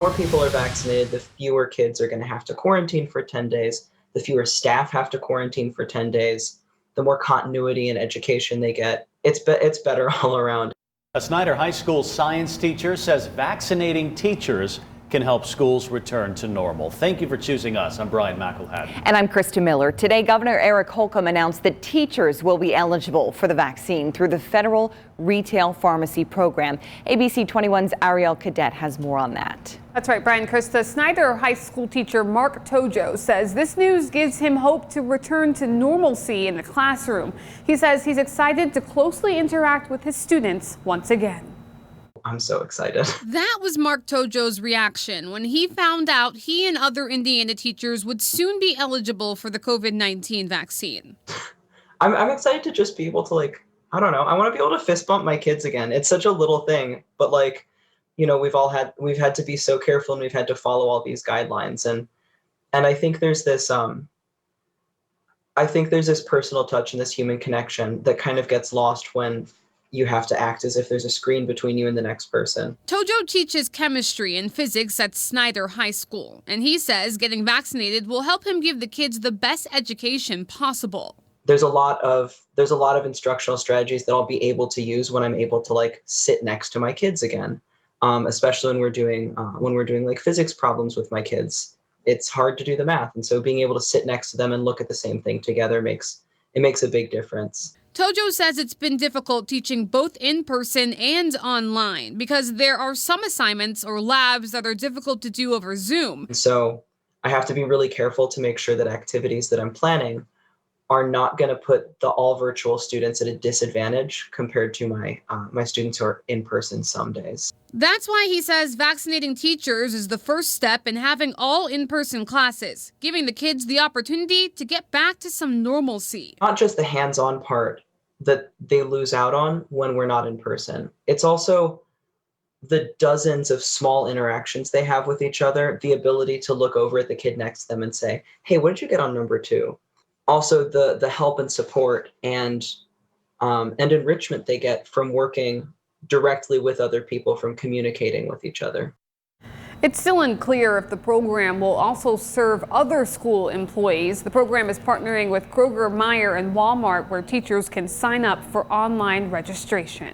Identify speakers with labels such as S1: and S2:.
S1: More people are vaccinated, the fewer kids are going to have to quarantine for 10 days, the fewer staff have to quarantine for 10 days, the more continuity in education they get. It's better all around.
S2: A Snyder High School science teacher says vaccinating teachers can help schools return to normal. Thank you for choosing us. I'm Brian McElhatton.
S3: And I'm Krista Miller. Today, Governor Eric Holcomb announced that teachers will be eligible for the vaccine through the federal retail pharmacy program. ABC 21's Ariel Cadet has more on that.
S4: That's right, Brian. Krista, Snyder High School teacher Mark Tojo says this news gives him hope to return to normalcy in the classroom. He says he's excited to closely interact with his students once again.
S1: I'm so excited.
S5: That was Mark Tojo's reaction when he found out he and other Indiana teachers would soon be eligible for the COVID-19 vaccine.
S1: I'm excited to just be able to, I don't know, I want to be able to fist bump my kids again. It's such a little thing, but we've had to be so careful and we've had to follow all these guidelines. And I think there's this personal touch and this human connection that kind of gets lost when you have to act as if there's a screen between you and the next person.
S5: Tojo teaches chemistry and physics at Snyder High School, and he says getting vaccinated will help him give the kids the best education possible.
S1: There's a lot of instructional strategies that I'll be able to use when I'm able to sit next to my kids again, especially when we're doing physics problems with my kids. It's hard to do the math, and so being able to sit next to them and look at the same thing together makes a big difference.
S5: Tojo says it's been difficult teaching both in person and online because there are some assignments or labs that are difficult to do over Zoom.
S1: So I have to be really careful to make sure that activities that I'm planning are not going to put the all virtual students at a disadvantage compared to my students who are in person some days.
S5: That's why he says vaccinating teachers is the first step in having all in-person classes, giving the kids the opportunity to get back to some normalcy.
S1: Not just the hands-on part that they lose out on when we're not in person. It's also the dozens of small interactions they have with each other, the ability to look over at the kid next to them and say, hey, what did you get on number 2? Also the help and support and enrichment they get from working directly with other people, from communicating with each other.
S4: It's still unclear if the program will also serve other school employees. The program is partnering with Kroger, Meijer, and Walmart, where teachers can sign up for online registration.